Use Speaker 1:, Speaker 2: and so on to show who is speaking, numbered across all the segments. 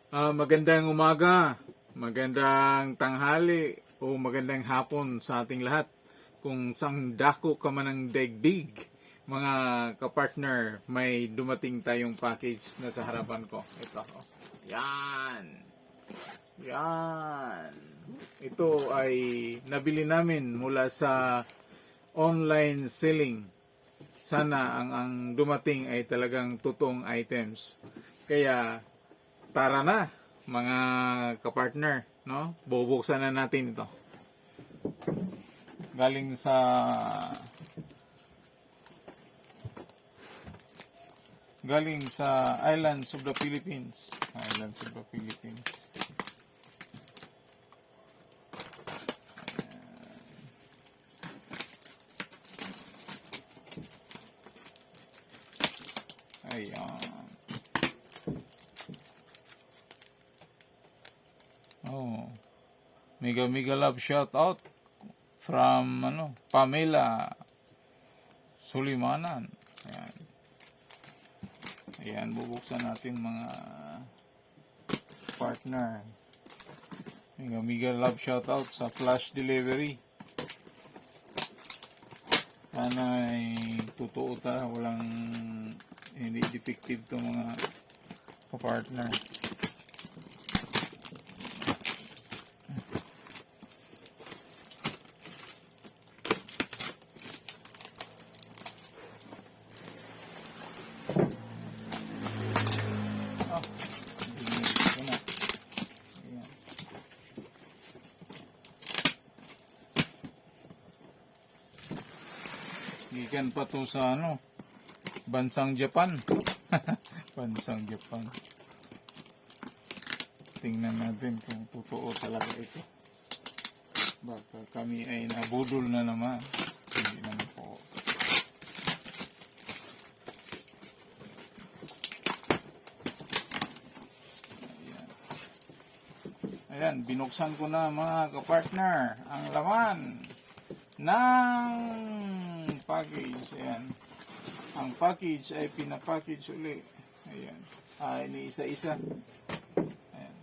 Speaker 1: Magandang umaga, magandang tanghali o magandang hapon sa ating lahat. Kung sang dako ka man ng daigdig, mga kapartner, may dumating tayong package na sa harapan ko. Ito. Yan. Yan. Ito ay nabili namin mula sa online selling. Sana ang dumating ay talagang totoong items. Kaya tara na, mga kapartner, no? Bubuksan na natin ito. Galing sa Islands of the Philippines. Islands of the Philippines. Ayan. Oh, mega love shout out from Pamela Sulimanan. Ayan. Ayan, bubuksan natin mga partner. Mega love shout out sa flash delivery. Sana ay totoo walang hindi defective to mga partner. Gikan pa to sa bansang Japan. Bansang Japan. Tingnan natin kung totoo talaga ito. Baka kami ay nabudol na naman. Hindi naman po. Ayan, binuksan ko na mga kapartner ang laman ng package. Ayan. Ang package ay pinapackage uli. Ayan. Ini isa-isa. Ayan.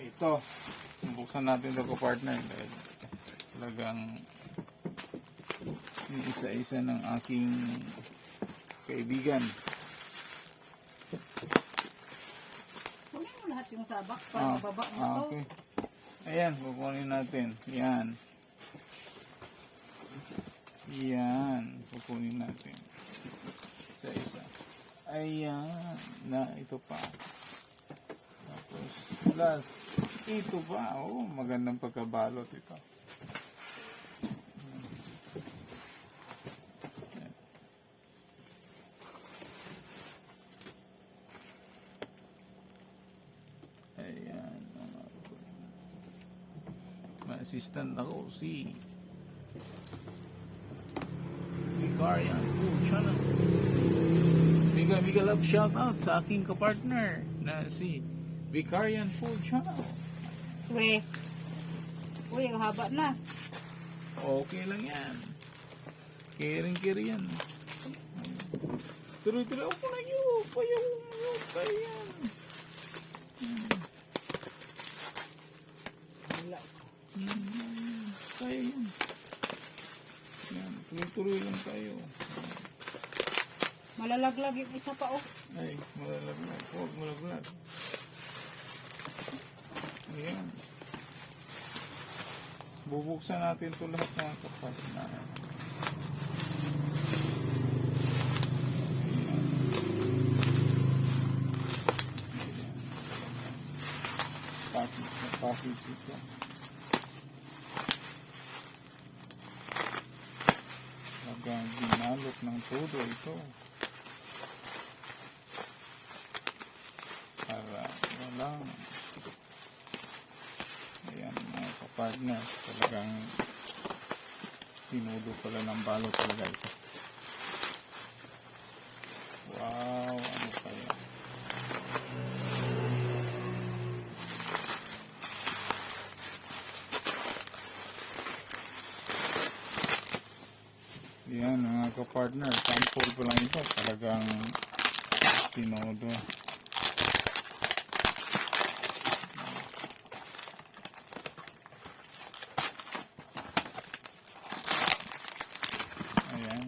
Speaker 1: Ito. Buksan natin ito kapartner. Dahil talagang isa-isa ng aking kaibigan.
Speaker 2: Kunin mo lahat yung sa box para mababa mo to.
Speaker 1: Okay. Ayan, kukunin natin. Yan. Yan. Kukunin natin. Isa-isa. Ayan. Ito pa. Tapos, last. Ito pa. Oh, magandang pagkabalot ito. Assistant ako si Vicarian Full Channel. Mega love shout out sa aking kapartner na si Vicarian Full Channel.
Speaker 2: Uy, ang haba na.
Speaker 1: Okay lang yan. Kering yan. Tuloy-tuloy ako na yun. Kaya yan. Kaya yan. Yan, tuloy-tuloy lang tayo.
Speaker 2: Malalaglag yung isa pa, oh.
Speaker 1: Ay, malalaglag. Huwag malaglag. Ayan. Bubuksan natin ito lahat ng kapas na. Package ito. Talagang ginalot ng todo ito. Para walang ayan mga kapartner, talagang tinudo pala ng balot talaga ito. Wow, ano pa yan? Yan mga partner, sample pa lang ito. Talagang tinodo. Ayan.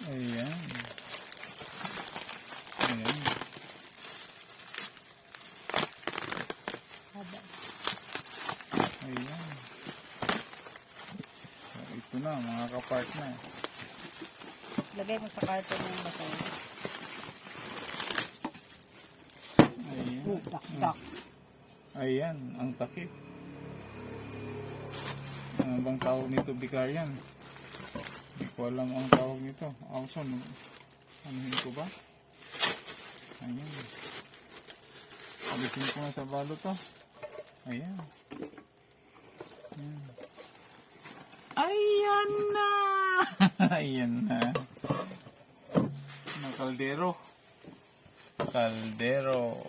Speaker 1: Ayan. Ayan.
Speaker 2: Haba.
Speaker 1: Ayan. So, ito na mga kapartner.
Speaker 2: Lagay mo sa karton yung basahin.
Speaker 1: Ayan.
Speaker 2: Dak.
Speaker 1: Ayan, ang takip. Ano bang tawag nito, Bikarian? Hindi ko alam ang tawag nito. Awesome. Anuhin ko ba? Ayan. Alisin ko na sa balot to. Ayan. Ayan. Ayan na! Ayan na. Ano, kaldero. Kaldero.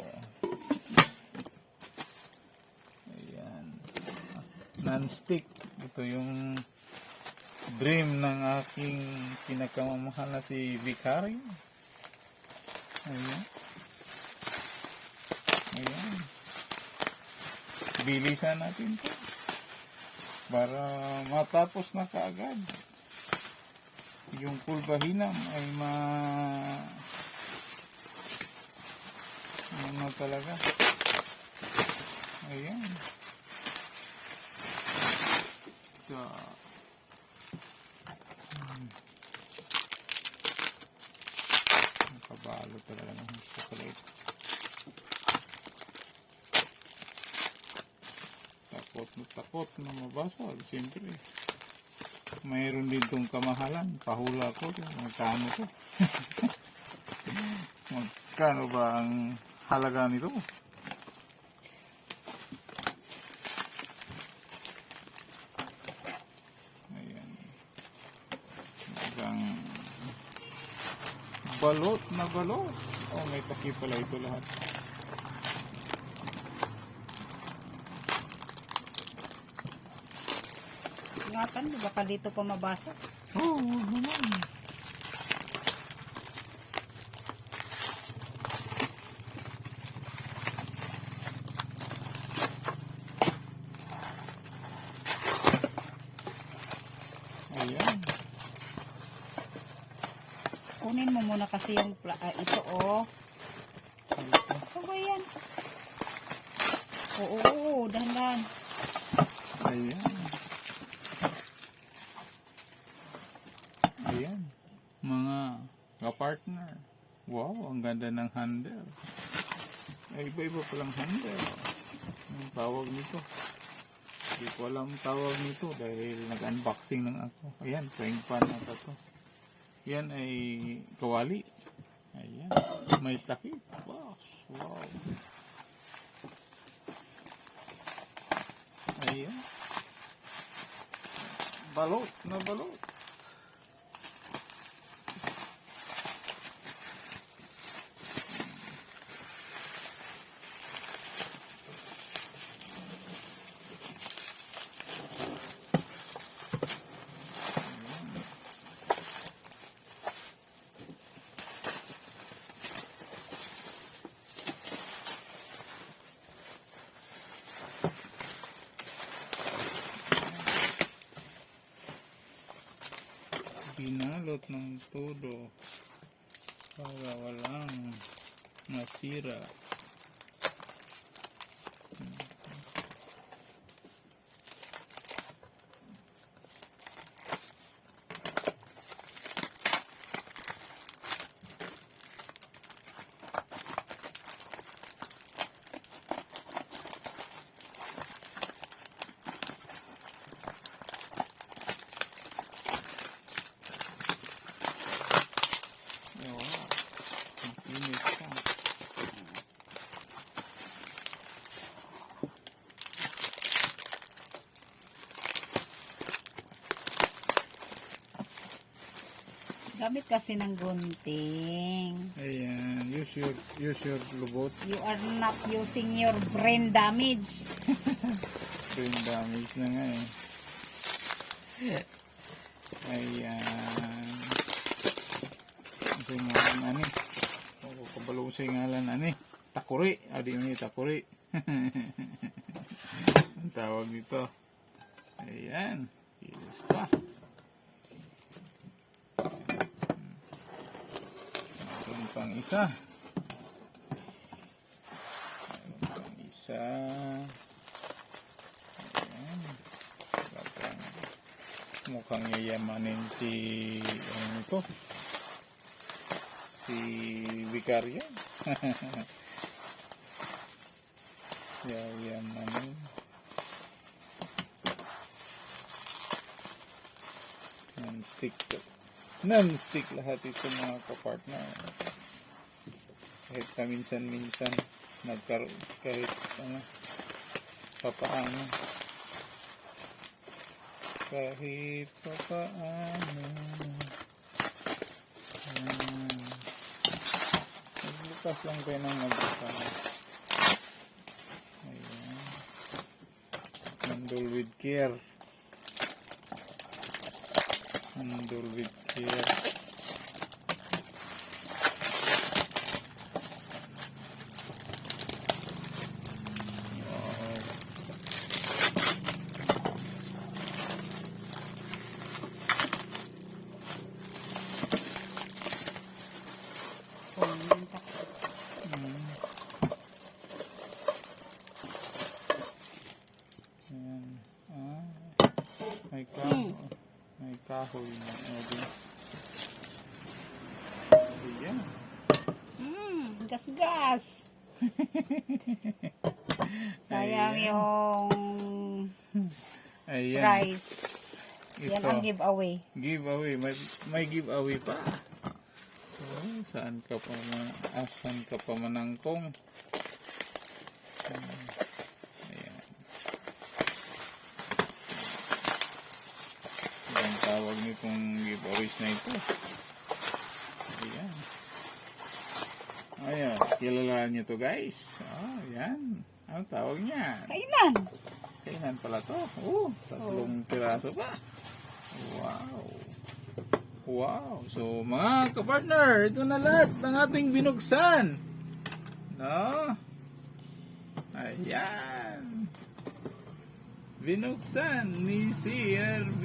Speaker 1: Ayan. Non-stick. Ito yung dream ng aking pinakamamahal na si Vicari. Ayan. Ayan. Bilisan natin to. Para matapos na kaagad. Yung pulbahinam ay ano talaga. Ayan. So, nakabalo talaga ng chocolate. Takot na mabasag. Siyempre, mayroon din itong kamahalan. Pahula ko. Magkano to? Magkano ba ang halaga nito? Ayan. Hanggang balot na balot. Oh, may taki pala ito lahat.
Speaker 2: Ingatan mo, baka dito pa mabasa.
Speaker 1: Oh, naman. Ayan.
Speaker 2: Kunin mo muna kasi yung ito, oh. Ano ba yan? Oo, dahan-dahan.
Speaker 1: Ayan. Ayan. Mga kapartner. Wow, ang ganda ng handle. Ay, iba-iba palang handle. Ang tawag nito. Hindi ko alam ang tawag nito dahil nag-unboxing lang ako. Ayan, praying pan ata to. Yan ay kawali. Ayan. May takip. Wow. Wow. Ayan. Balot na balot. Binalot ng todo para walang masira. Wow, makinis ka.
Speaker 2: Gamit kasi ng gunting.
Speaker 1: Ayan, use your lubot.
Speaker 2: You are not using your brain damage.
Speaker 1: Brain damage na nga eh. Ayan. Kasi ngalan ani. O kabalo sa ngalan ani. Takuri. Adi mo takuri. Ang tawag dito. Ayan. Yes pa. Mayroon pang isa. Ayan. Mukhang yayamanin si ano ito? Si Vicario. Yayamanin. Non-stick lahat ito mga kapartner. Kahit minsan-minsan nagkaroon kahit ano papaano. Kahit papaano. Magbukas lang kayo ng magbukas. Ayan. Handle with care. Handle with care. May kahoy na. Ayan.
Speaker 2: Gas-gas. Sayang yung
Speaker 1: Ayan.
Speaker 2: price. Yan
Speaker 1: Ito.
Speaker 2: ang giveaway.
Speaker 1: Giveaway. May giveaway pa. Saan ka pa manangkong? Ayan. Ang tawag nitong giveaways na ito. Ayan. Ayan. Kilala nyo to guys. Ayan. Ano tawag niya?
Speaker 2: Kainan.
Speaker 1: Kainan pala to. 3 piraso pa. Wow. Wow. So, mga kapartner, ito na lahat ng ating binuksan. No? Ayan. Binuksan ni CRV.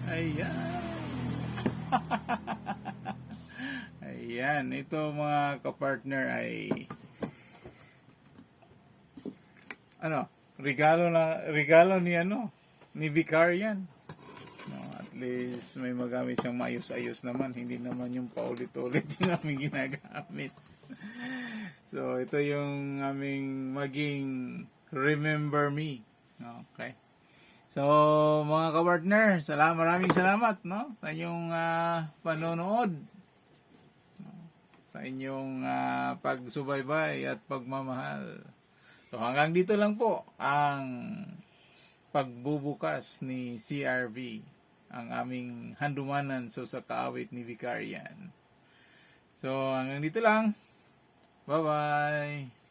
Speaker 1: Ayan. Ayan. Ito mga kapartner ay regalo ni Vicarian. No, at least may magamit siyang maayos-ayos naman, hindi naman yung paulit-ulit yung aming ginagamit. So ito yung aming maging remember me. Okay. So mga kapartner, maraming salamat sa inyong panonood. Sa inyong pagsubaybay at pagmamahal. So hanggang dito lang po ang pagbubukas ni CRV, ang aming handumanan sa kaawit ni Vicarian. So hanggang dito lang. Bye-bye.